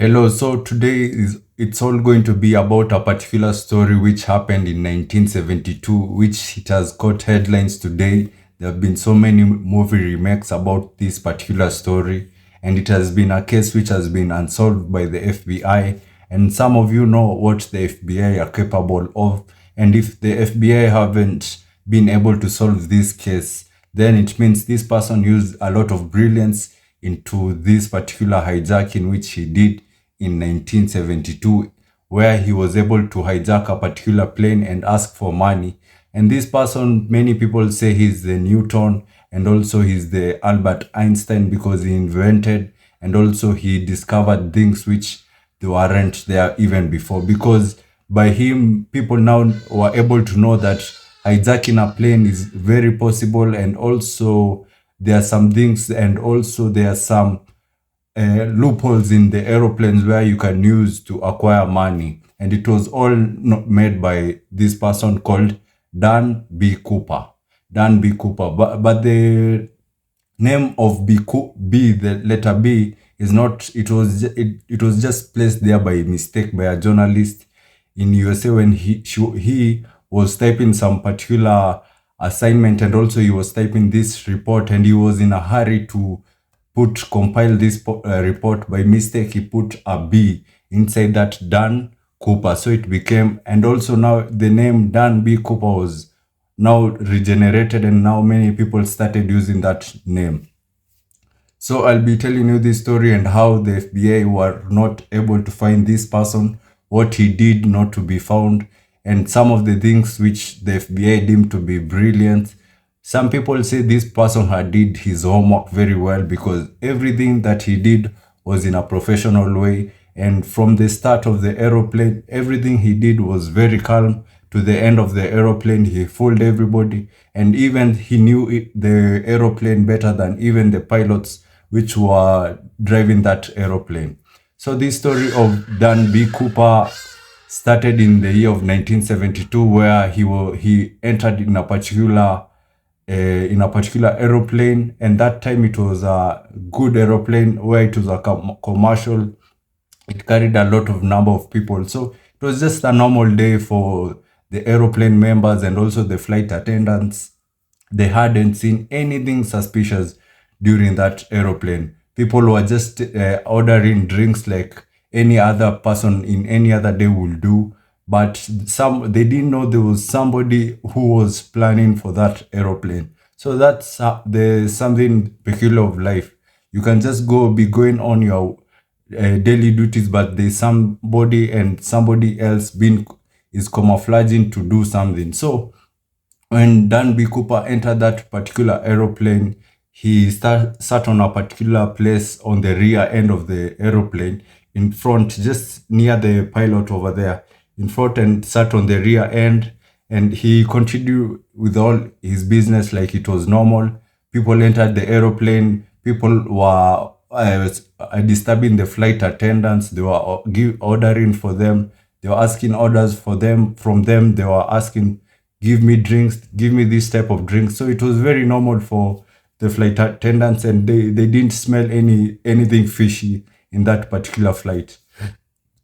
Hello, so today it's all going to be about a particular story which happened in 1972, which it has caught headlines today. There have been so many movie remakes about this particular story, and it has been a case which has been unsolved by the FBI. And some of you know what the FBI are capable of. And if the FBI haven't been able to solve this case, then it means this person used a lot of brilliance into this particular hijacking which he did in 1972, where he was able to hijack a particular plane and ask for money. And this person, many people say he's the Newton, and also he's the Albert Einstein, because he invented and also he discovered things which they weren't there even before. Because by him, people now were able to know that hijacking a plane is very possible, and also there are some things, and also there are some loopholes in the aeroplanes where you can use to acquire money. And it was all made by this person called Dan B. Cooper. Dan B. Cooper. But the name of B, the letter B, is not, it was just placed there by mistake by a journalist in USA when he was typing some particular assignment, and also he was typing this report, and he was in a hurry to compile this report. By mistake he put a B inside that Dan Cooper, so it became, and also now the name Dan B. Cooper was now regenerated, and now many people started using that name. So I'll be telling you this story and how the FBI were not able to find this person, what he did not to be found, and some of the things which the FBI deemed to be brilliant. Some people say this person had did his homework very well, because everything that he did was in a professional way. And from the start of the aeroplane, everything he did was very calm. To the end of the aeroplane, he fooled everybody. And even he knew the aeroplane better than even the pilots which were driving that aeroplane. So this story of Dan B. Cooper started in the year of 1972, where he entered in a particular aeroplane, and that time it was a good aeroplane, where it was a commercial. It carried a lot of number of people, so it was just a normal day for the aeroplane members and also the flight attendants. They hadn't seen anything suspicious during that aeroplane. People were just ordering drinks like any other person in any other day would do. But they didn't know there was somebody who was planning for that aeroplane. So that's the something peculiar of life. You can just be going on your daily duties, but there's somebody, and somebody else is camouflaging to do something. So when Dan B. Cooper entered that particular aeroplane, he sat on a particular place on the rear end of the aeroplane, in front, just near the pilot over there, in front, and sat on the rear end. And he continued with all his business like it was normal. People entered the aeroplane. People were disturbing the flight attendants. They were ordering for them. They were asking orders from them. They were asking, give me drinks, give me this type of drinks. So it was very normal for the flight attendants, and they didn't smell anything fishy in that particular flight.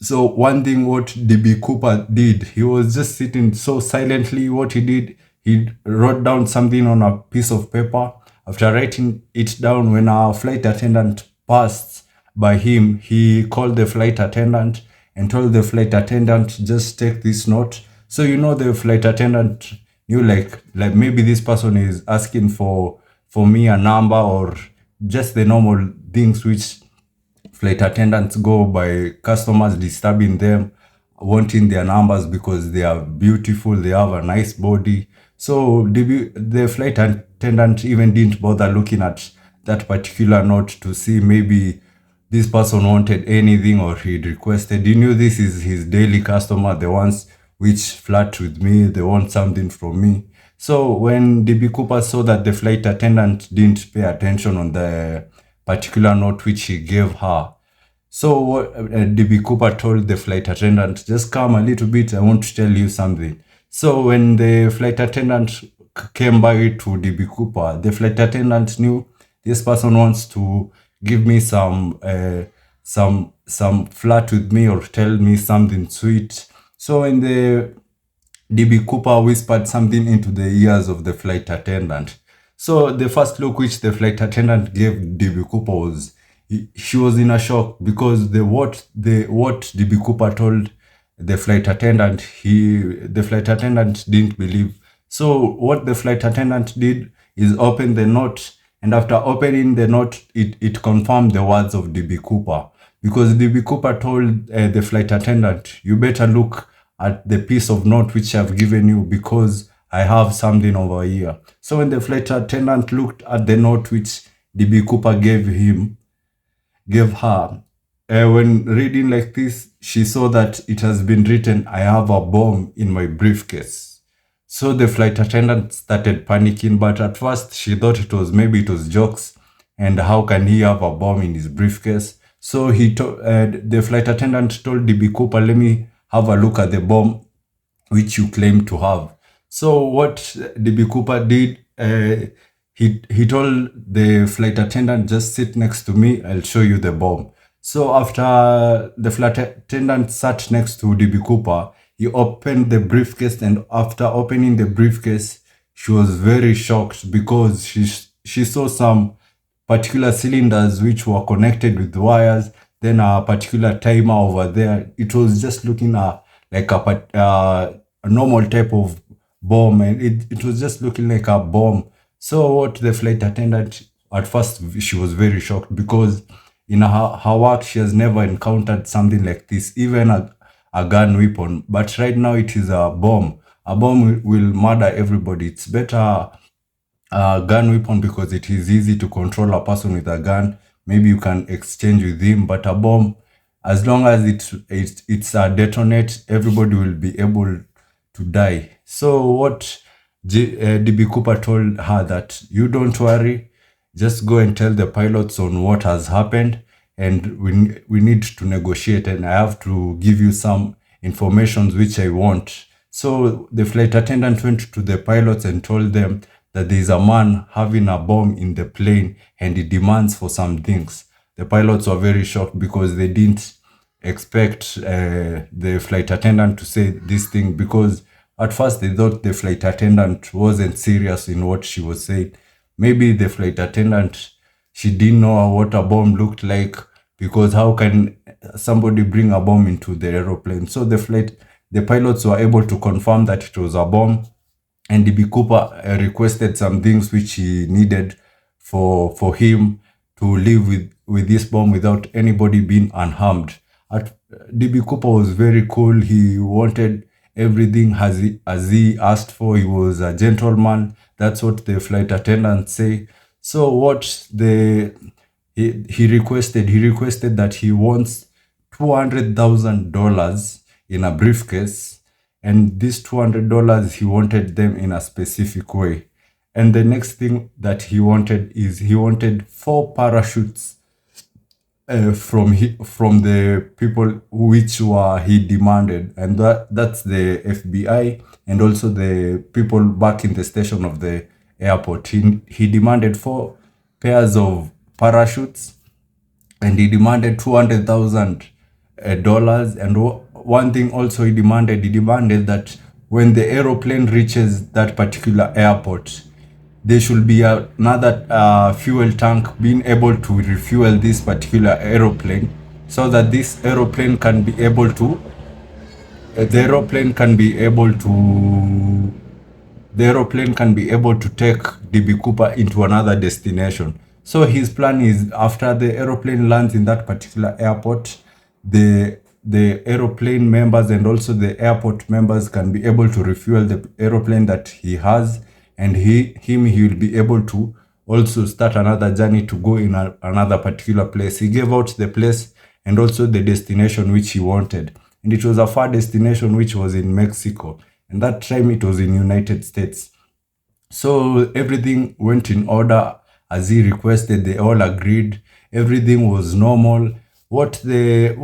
So one thing what DB Cooper did, he was just sitting so silently. What he did, he wrote down something on a piece of paper. After writing it down, when our flight attendant passed by him, he called the flight attendant and told the flight attendant, just take this note. So the flight attendant knew, like maybe this person is asking for me a number, or just the normal things which flight attendants go by, customers disturbing them, wanting their numbers because they are beautiful, they have a nice body. So the flight attendant even didn't bother looking at that particular note to see maybe this person wanted anything or he'd requested. He knew this is his daily customer, the ones which flirt with me, they want something from me. So when DB Cooper saw that the flight attendant didn't pay attention on the particular note which he gave her, so DB Cooper told the flight attendant, just come a little bit, I want to tell you something. So when the flight attendant came by to DB Cooper, the flight attendant knew this person wants to give me some some flirt with me or tell me something sweet. So when the DB Cooper whispered something into the ears of the flight attendant. So the first look which the flight attendant gave DB Cooper was, she was in a shock because what DB Cooper told the flight attendant, the flight attendant didn't believe. So what the flight attendant did is open the note, and after opening the note, it confirmed the words of DB Cooper, because DB Cooper told the flight attendant, you better look at the piece of note which I've given you because I have something over here. So when the flight attendant looked at the note which DB Cooper gave her, when reading like this, she saw that it has been written, I have a bomb in my briefcase. So the flight attendant started panicking, but at first she thought maybe it was jokes, and how can he have a bomb in his briefcase? So the flight attendant told DB Cooper, let me have a look at the bomb which you claim to have. So what DB Cooper did, he told the flight attendant, just sit next to me, I'll show you the bomb. So after the flight attendant sat next to DB Cooper, he opened the briefcase, and after opening the briefcase, she was very shocked because she saw some particular cylinders which were connected with wires, then a particular timer over there. It was just looking like a normal type of bomb, and it was just looking like a bomb. So what the flight attendant, at first she was very shocked because in her work she has never encountered something like this, even a gun weapon. But right now it is a bomb. A bomb will murder everybody. It's better a gun weapon because it is easy to control a person with a gun. Maybe you can exchange with him, but a bomb, as long as it's a detonate, everybody will be able to die. So what DB Cooper told her that, you don't worry, just go and tell the pilots on what has happened, and we need to negotiate, and I have to give you some information which I want. So the flight attendant went to the pilots and told them that there is a man having a bomb in the plane and he demands for some things. The pilots were very shocked because they didn't expect the flight attendant to say this thing, because at first they thought the flight attendant wasn't serious in what she was saying. Maybe the flight attendant, she didn't know what a bomb looked like, because how can somebody bring a bomb into the aeroplane? So the pilots were able to confirm that it was a bomb, and DB Cooper requested some things which he needed for him to live with this bomb without anybody being unharmed. DB Cooper was very cool. He wanted everything as he asked for. He was a gentleman. That's what the flight attendants say. So what he requested that he wants $200,000 in a briefcase, and these $200 he wanted them in a specific way. And the next thing that he wanted 4 parachutes from the people which he demanded, and that's the FBI and also the people back in the station of the airport. He demanded 4 pairs of parachutes, and he demanded $200,000. And one thing also he demanded that when the aeroplane reaches that particular airport, there should be another fuel tank being able to refuel this particular aeroplane, so that this aeroplane can be able to take DB Cooper into another destination. So his plan is, after the aeroplane lands in that particular airport, the aeroplane members and also the airport members can be able to refuel the aeroplane that he has, and he will be able to also start another journey to go in another particular place. He gave out the place and also the destination which he wanted, and it was a far destination which was in Mexico, and that time it was in United States. So everything went in order as he requested. They all agreed. Everything was normal. What the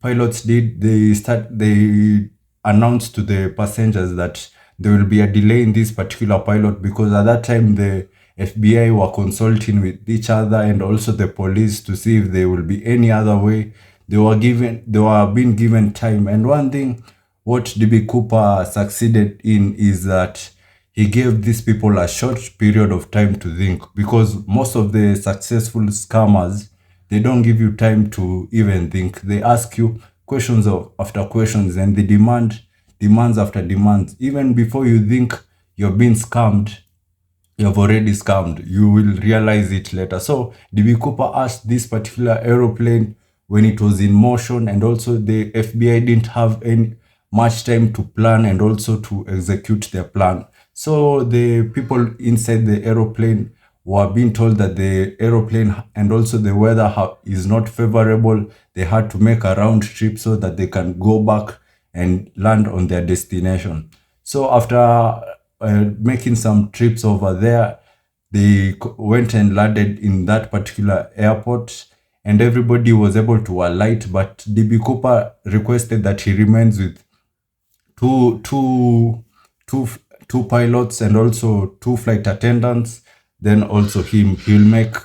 pilots did, they announced to the passengers that there will be a delay in this particular pilot, because at that time the FBI were consulting with each other and also the police to see if there will be any other way. They were being given time. And one thing what DB Cooper succeeded in is that he gave these people a short period of time to think, because most of the successful scammers, they don't give you time to even think. They ask you questions after questions, and they demands after demands. Even before you think you're being scammed, you have already scammed. You will realize it later. So DB Cooper asked this particular aeroplane when it was in motion, and also the FBI didn't have any much time to plan and also to execute their plan. So the people inside the aeroplane were being told that the aeroplane and also the weather is not favorable. They had to make a round trip so that they can go back and land on their destination. So after making some trips over there, they went and landed in that particular airport, and everybody was able to alight. But DB Cooper requested that he remains with two two two two pilots and also two flight attendants. Then also he'll make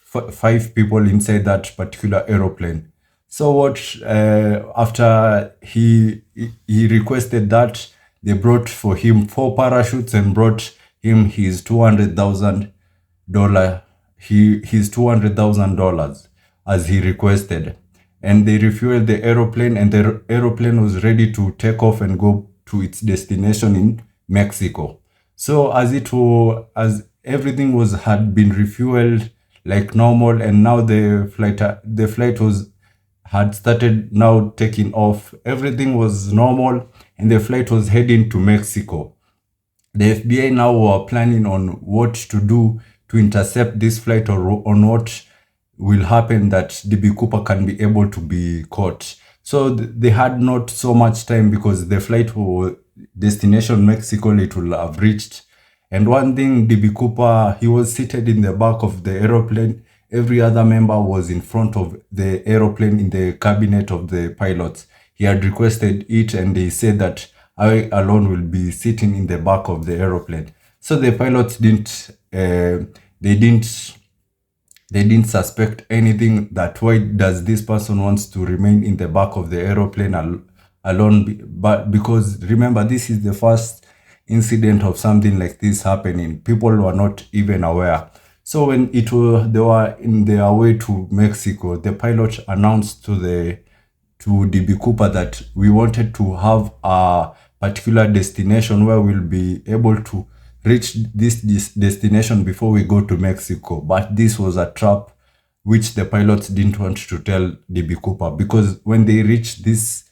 five people inside that particular aeroplane. So what after he requested that, they brought for him four parachutes and brought him his $200,000, his $200,000 as he requested. And they refueled the aeroplane, and the aeroplane was ready to take off and go to its destination in Mexico. So as everything had been refueled like normal, and now the flight had started now taking off. Everything was normal, and the flight was heading to Mexico. The FBI now were planning on what to do to intercept this flight, or on what will happen that DB Cooper can be able to be caught. So they had not so much time, because the flight was destination Mexico, it will have reached. And one thing, DB Cooper, he was seated in the back of the aeroplane. Every other member was in front of the aeroplane in the cabinet of the pilots. He had requested it, and they said that I alone will be sitting in the back of the aeroplane. So the pilots they didn't suspect anything, that why does this person wants to remain in the back of the aeroplane alone. But because remember, this is the first incident of something like this happening. People were not even aware. So when they were in their way to Mexico, the pilot announced to DB Cooper that we wanted to have a particular destination where we'll be able to reach this destination before we go to Mexico. But this was a trap which the pilots didn't want to tell DB Cooper, because when they reach this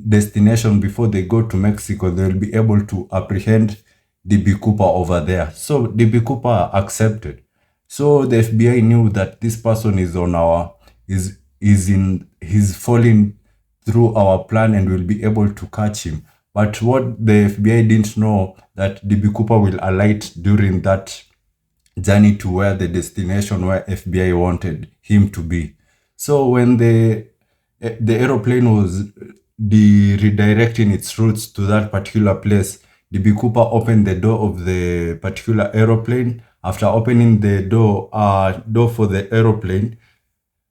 destination before they go to Mexico, they'll be able to apprehend DB Cooper over there. So DB Cooper accepted. So the FBI knew that this person is he's falling through our plan and will be able to catch him. But what the FBI didn't know, that DB Cooper will alight during that journey to where the destination where FBI wanted him to be. So when the aeroplane was redirecting its routes to that particular place, DB Cooper opened the door of the particular aeroplane. After opening the door for the aeroplane,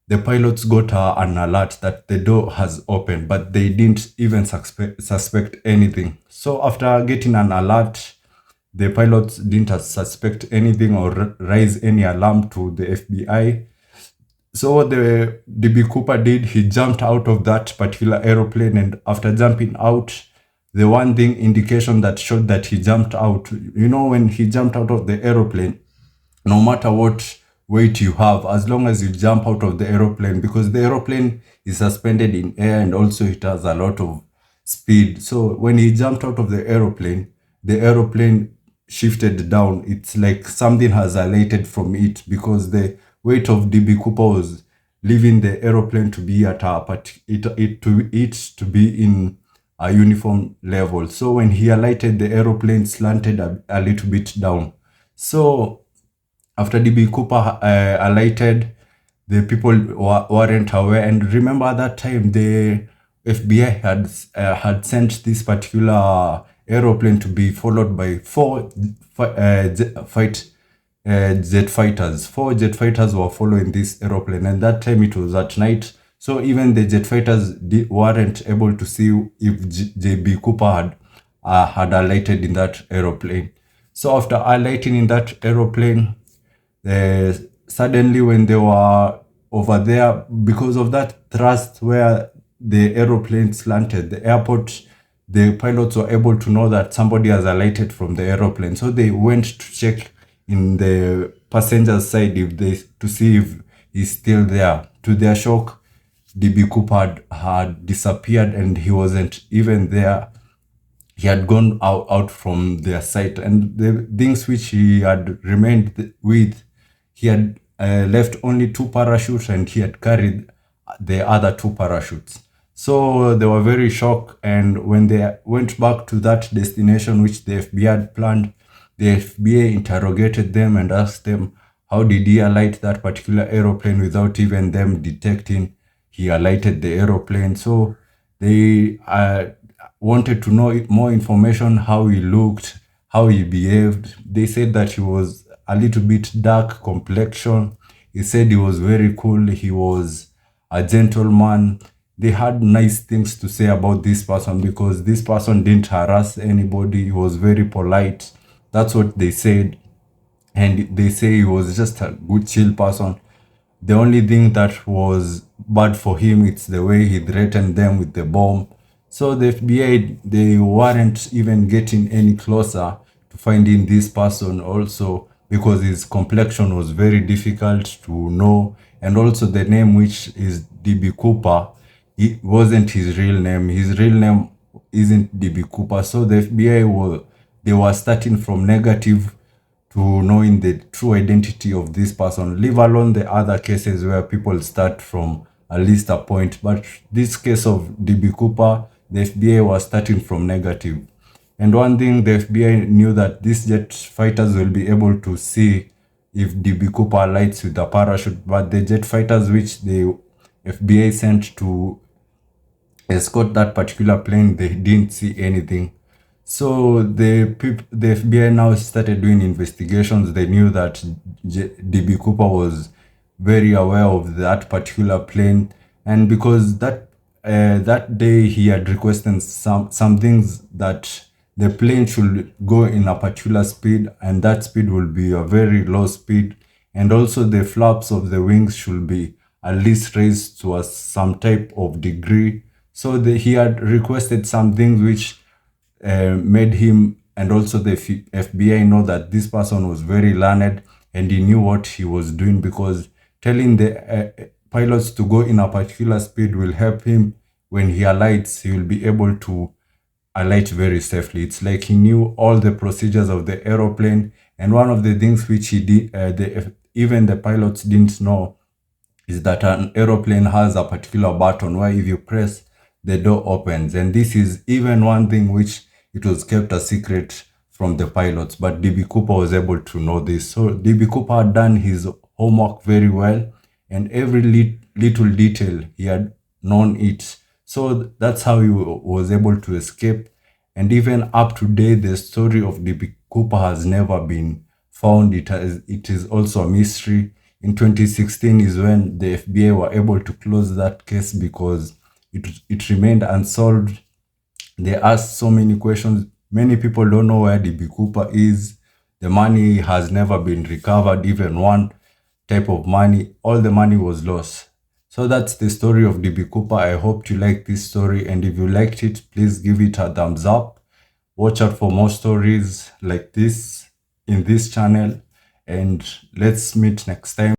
the pilots got an alert that the door has opened, but they didn't even suspect anything. So after getting an alert, the pilots didn't suspect anything or raise any alarm to the FBI. So what the DB Cooper did, he jumped out of that particular aeroplane, and after jumping out, the one thing indication that showed that he jumped out, when he jumped out of the aeroplane, no matter what weight you have, as long as you jump out of the aeroplane, because the aeroplane is suspended in air and also it has a lot of speed. So when he jumped out of the aeroplane shifted down. It's like something has alighted from it, because the weight of DB Cooper was leaving the aeroplane to be at to be in a uniform level. So when he alighted, the aeroplane slanted a little bit down. So after DB Cooper alighted, the people weren't aware. And remember, at that time, the FBI had sent this particular aeroplane to be followed by four fight jet fighters. 4 jet fighters were following this aeroplane, and that time it was at night. So even the jet fighters weren't able to see if JB Cooper had alighted in that aeroplane. So after alighting in that aeroplane, suddenly when they were over there, because of that thrust where the aeroplane slanted, the pilots were able to know that somebody has alighted from the aeroplane. So they went to check in the passenger side to see if he's still there. To their shock, DB Cooper had disappeared and he wasn't even there. He had gone out from their sight, and the things which he had remained with, he had left only 2 parachutes, and he had carried the other 2 parachutes. So they were very shocked, and when they went back to that destination which the FBI had planned, the FBI interrogated them and asked them, how did he alight that particular aeroplane without even them detecting he alighted the aeroplane? So they wanted to know more information, how he looked, how he behaved. They said that he was a little bit dark complexion. He said he was very cool. He was a gentleman. They had nice things to say about this person because this person didn't harass anybody. He was very polite. That's what they said. And they say he was just a good chill person. The only thing that was bad for him, it's the way he threatened them with the bomb. So the FBI, they weren't even getting any closer to finding this person also, because his complexion was very difficult to know. And also the name, which is DB Cooper, it wasn't his real name. His real name isn't DB Cooper. So the FBI they were starting from negative to knowing the true identity of this person, leave alone the other cases where people start from at least a point. But this case of DB Cooper, the FBI was starting from negative. And one thing, the FBI knew that these jet fighters will be able to see if DB Cooper alights with a parachute, but the jet fighters which the FBI sent to escort that particular plane, they didn't see anything. So the FBI now started doing investigations. They knew that DB Cooper was very aware of that particular plane, and because that day he had requested some things, that the plane should go in a particular speed, and that speed will be a very low speed, and also the flaps of the wings should be at least raised to some type of degree. So he had requested some things which made him and also the FBI know that this person was very learned and he knew what he was doing, because telling the pilots to go in a particular speed will help him. When he alights, he will be able to alight very safely. It's like he knew all the procedures of the aeroplane, and one of the things which he did, even the pilots didn't know, is that an aeroplane has a particular button where if you press, the door opens. And this is even one thing which it was kept a secret from the pilots, but DB Cooper was able to know this. So DB Cooper had done his homework very well, and every little detail he had known it. So that's how he was able to escape. And even up to date, the story of DB Cooper has never been found. It is also a mystery. In 2016 is when the FBI were able to close that case because it remained unsolved. They asked so many questions. Many people don't know where DB Cooper is. The money has never been recovered, even one type of money. All the money was lost. So that's the story of DB Cooper. I hope you like this story, and if you liked it, please give it a thumbs up. Watch out for more stories like this in this channel, and let's meet next time.